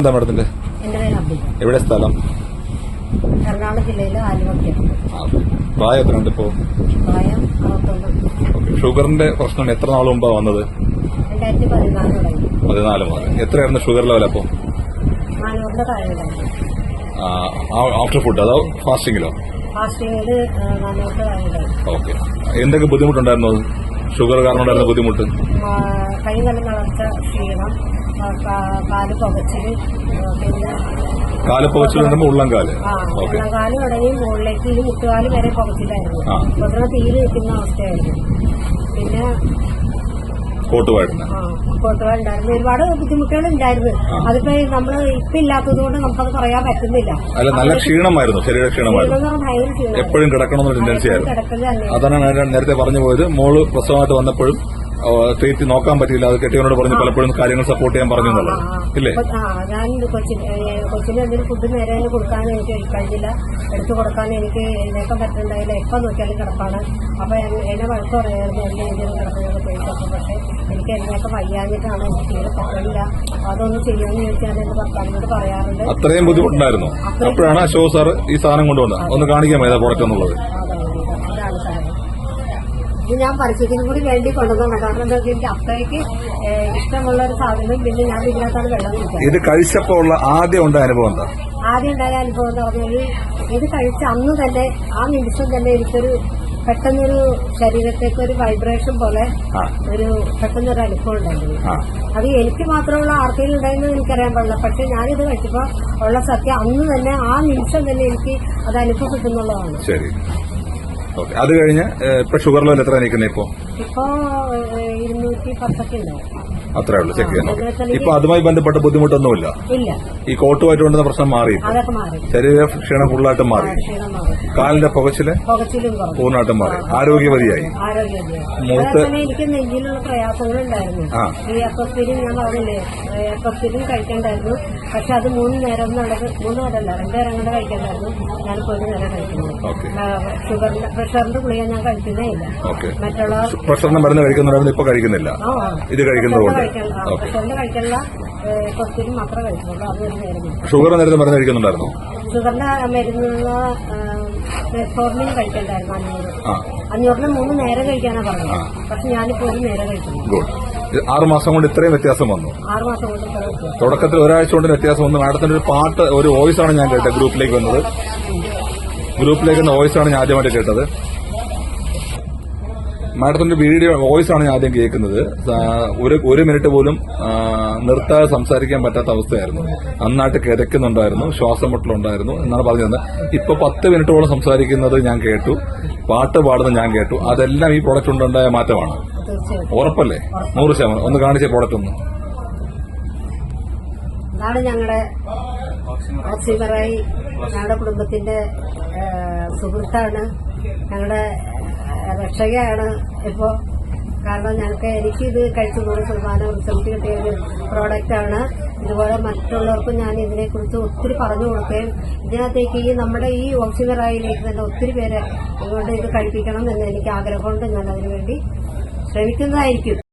എന്താ മാഡത്തിന്റെ? എന്റെ പേര് അബ്ദുൽ. എവിടെ സ്ഥലം? എറണാകുളം ജില്ലയിലെ ആലുവക്കയാണ്. പ്രായം എത്രയുണ്ട് ഇപ്പോ? പ്രായം 69. ഷുഗറിന്റെ പ്രശ്നം എത്ര നാൾ മുമ്പാ വന്നത്? 2014 തുടങ്ങി. 14 മുതൽ. എത്രയായിരുന്നു ഷുഗർ ലെവൽ അപ്പോ? 400 താഴെ ഉണ്ടായിരുന്നു. ആഫ്റ്റർ ഫുഡ് അതോ ഫാസ്റ്റിംഗിലോ? ഫാസ്റ്റിംഗില് 400 താഴെ ഉണ്ടായിരുന്നു. ഓക്കെ. എന്തൊക്കെ ബുദ്ധിമുട്ടുണ്ടായിരുന്നു? ഷുഗർ കാരണം ഉണ്ടായിരുന്ന ബുദ്ധിമുട്ട്? കൈ നല്ല വളർച്ച, ക്ഷീണം, കാല് പുകച്ചില്, പിന്നെ കാല് പുകച്ചിലുണ്ടെങ്കിൽ ഉള്ളംകാല്. ഉള്ളംകാല് തുടങ്ങി മുകളിലേക്ക് ഈ മുട്ടുകാല് വരെ പുകച്ചിലായിരുന്നു. അപ്പൊ തീരെ നിൽക്കുന്ന അവസ്ഥയായിരുന്നു. പിന്നെ കോട്ടുവാടുണ്ടായിരുന്നു. ഒരുപാട് ബുദ്ധിമുട്ടുകൾ ഉണ്ടായിരുന്നു. അതിപ്പോ നമ്മള് ഇപ്പൊ ഇല്ലാത്തത് കൊണ്ട് നമുക്കത് പറയാൻ പറ്റുന്നില്ല. അല്ല, നല്ല ക്ഷീണമായിരുന്നു, ശരീരക്ഷീണമായിരുന്നു. എപ്പോഴും കിടക്കണമെന്നൊരു ടെൻഡൻസി ആയിരുന്നു. അതാണ് ഞാൻ നേരത്തെ പറഞ്ഞു പോയത്. മോള് പ്രസവമായിട്ട് വന്നപ്പോഴും ട്രീറ്റ് നോക്കാൻ പറ്റിയില്ല. അത് കെട്ടിയവനോട് പറഞ്ഞ് പലപ്പോഴും കാര്യങ്ങൾ സപ്പോർട്ട് ചെയ്യാൻ പറഞ്ഞു എന്നുള്ളത് ഇല്ലേ? ഞാൻ കൊച്ചിന് എന്തെങ്കിലും ഫുഡ് നേരെ കൊടുക്കാൻ എനിക്ക് കഴിഞ്ഞില്ല. എടുത്തു കൊടുക്കാൻ എനിക്ക് എഴുന്നേക്കാൻ പറ്റുന്നുണ്ടായില്ല. എപ്പം നോക്കിയാലും കിടപ്പാണ്. അപ്പൊ എന്നെ വഴക്ക് പറയായിരുന്നു എന്റെ എന്തെങ്കിലും കിടക്കുന്നത് പേടിച്ചപ്പോൾ. പക്ഷെ എനിക്ക് എഴുന്നേക്കം വയ്യാഞ്ഞിട്ടാണ്, എനിക്ക് തീരെ പറ്റില്ല. അതൊന്നും ചെയ്യുമെന്ന് ചോദിച്ചാൽ എന്റെ ഭർത്താവിനോട് പറയാറുണ്ട്. അത്രയും ബുദ്ധിമുട്ടുണ്ടായിരുന്നു. അപ്പോഴാണ് അശോക് സാർ ഈ സാധനം കൊണ്ടുവന്നത്. ഒന്ന് കാണിക്കാൻ ഏതാ പ്രോഡക്റ്റ് എന്നുള്ളത്. ഇതാണ് സാധനം. ഇത് ഞാൻ പരിസ്ഥിതിക്കും കൂടി വേണ്ടി കൊണ്ടുവന്നതാണ്. കാരണം എന്താ വെച്ചാൽ എനിക്ക് അത്രയ്ക്ക് ഇഷ്ടമുള്ള ഒരു സാധനം. പിന്നെ ഞാൻ ഇതിനകത്താണ് വെള്ളം കുടിച്ചത്. ഇത് കഴിച്ചപ്പോൾ ഉള്ള ആദ്യം ഉണ്ടായ അനുഭവം എന്താ? ആദ്യം ഉണ്ടായ അനുഭവം എന്ന് പറഞ്ഞാൽ ഇത് കഴിച്ച അന്ന് തന്നെ, ആ നിമിഷം തന്നെ എനിക്കൊരു പെട്ടെന്നൊരു ശരീരത്തേക്ക് ഒരു വൈബ്രേഷൻ പോലെ ഒരു പെട്ടെന്നൊരു അനുഭവം ഉണ്ടായിരുന്നു. അത് എനിക്ക് മാത്രമുള്ള ആർക്കെങ്കിലും ഉണ്ടായെന്ന് എനിക്കറിയാൻ പാടില്ല. പക്ഷെ ഞാനിത് കഴിച്ചപ്പോ ഉള്ള സത്യം അന്ന് തന്നെ, ആ നിമിഷം തന്നെ എനിക്ക് അത് അനുഭവപ്പെട്ടുന്നുള്ളതാണ്. ശരി. അത് കഴിഞ്ഞ് ഇപ്പൊ ഷുഗർ ലെവൽ എത്ര നിൽക്കുന്നത്? ഇപ്പൊ 210 ഉണ്ടാവും. അത്രേ ഉള്ളൂ. ചെക്ക് ചെയ്യാൻ. ഇപ്പൊ അതുമായി ബന്ധപ്പെട്ട ബുദ്ധിമുട്ടൊന്നുമില്ല. ഇല്ല. ഈ കോട്ടുമായിട്ട് കൊണ്ടുവന്ന പ്രശ്നം മാറി. ശരീര ക്ഷീണം ഫുള്ളായിട്ടും മാറി. കാലിന്റെ പുകച്ചില് പൂർണ്ണമായിട്ടും മാറി. ആരോഗ്യവതിയായി. എനിക്ക് നെഞ്ചിലുള്ള പ്രയാസങ്ങളുണ്ടായിരുന്നു. ഈ എപ്പസ്റ്റിനും ഞാൻ പറഞ്ഞില്ലേ, എപ്പസ്റ്റിനും കഴിക്കണ്ടായിരുന്നു. പക്ഷെ അത് 3 നേരം നല്ലത്, 3 നേരമല്ല 2 നേരം കൊണ്ട് കഴിക്കണ്ടായിരുന്നു. ഞാനിപ്പോ 1 നേരം കഴിക്കുന്നു. ഷുഗറിന്റെ പ്രഷറിന്റെ ഗുളിക ഞാൻ കഴിക്കുന്നേ ഇല്ല. മറ്റുള്ള പ്രഷറിന്റെ മരുന്ന് കഴിക്കുന്നുണ്ടായിരുന്നു, ഇപ്പൊ കഴിക്കുന്നില്ല. ഇത് കഴിക്കുന്നതുകൊണ്ട് പ്രഷറിന്റെ കഴിക്കാനുള്ള എപ്പസ്റ്റിനും മാത്രമേ കഴിക്കുന്നുള്ളൂ. അതൊരു നേരം. ഷുഗറിന് നേരത്തെ മരുന്ന് കഴിക്കുന്നുണ്ടായിരുന്നു? ഷുഗറിന്റെ മരുന്നുള്ള മെട്ഫോർമിൻ കഴിക്കണ്ടായിരുന്നു. 500 3 നേരം കഴിക്കാനാ പറഞ്ഞത്. പക്ഷെ ഞാനിപ്പോ 1 നേരം കഴിക്കുന്നു. 6 മാസം കൊണ്ട് ഇത്രയും വ്യത്യാസം വന്നു. 6 മാസം കൊണ്ട് തുടക്കത്തിൽ ഒരാഴ്ച കൊണ്ട് വ്യത്യാസം വന്നു. മാഡത്തിന്റെ ഒരു പാട്ട്, ഒരു വോയിസ് ആണ് ഞാൻ കേട്ടത്. ഗ്രൂപ്പിലേക്ക് വന്നത്. ഗ്രൂപ്പിലേക്ക് വന്ന വോയിസ് ആണ് ഞാൻ ആദ്യമായിട്ട് കേട്ടത്. മാഡത്തിന്റെ വീഡിയോ വോയിസ് ആണ് ഞാൻ ആദ്യം കേൾക്കുന്നത്. 1 മിനിറ്റ് പോലും നിർത്താതെ സംസാരിക്കാൻ പറ്റാത്ത അവസ്ഥയായിരുന്നു. നന്നായിട്ട് കിതയ്ക്കുന്നുണ്ടായിരുന്നു, ശ്വാസം മുട്ടലുണ്ടായിരുന്നു എന്നാണ് പറഞ്ഞത്. ഇപ്പൊ 10 മിനിറ്റോളം സംസാരിക്കുന്നത് ഞാൻ കേട്ടു, പാട്ട് പാടുന്നത് ഞാൻ കേട്ടു. അതെല്ലാം ഈ പ്രോഡക്റ്റ് കൊണ്ടുണ്ടായ മാറ്റമാണ്. ഉറപ്പല്ലേ? 100%. ഒന്ന് കാണിച്ച പ്രോഡക്റ്റ് ഒന്ന്. ഇതാണ് ഞങ്ങളുടെ ഓക്സിമറായി, ഞങ്ങളുടെ കുടുംബത്തിന്റെ സുഹൃത്താണ്, ഞങ്ങളുടെ രക്ഷകയാണ് ഇപ്പോ. കാരണം എനിക്കിത് കഴിച്ച് 100% റിസൾട്ട് കിട്ടിയ ഒരു പ്രോഡക്റ്റാണ്. ഇതുപോലെ മറ്റുള്ളവർക്കും ഞാൻ ഇതിനെക്കുറിച്ച് ഒത്തിരി പറഞ്ഞു കൊടുക്കുകയും ഇതിനകത്തേക്ക് നമ്മുടെ ഈ ഓക്സിമറായിലേക്ക് തന്നെ ഒത്തിരി പേരെ ഇതുകൊണ്ട് ഇത് കഴിപ്പിക്കണം എന്ന് എനിക്ക് ആഗ്രഹമുണ്ട്. ഞാൻ അതിനുവേണ്ടി ശ്രമിക്കുന്നതായിരിക്കും.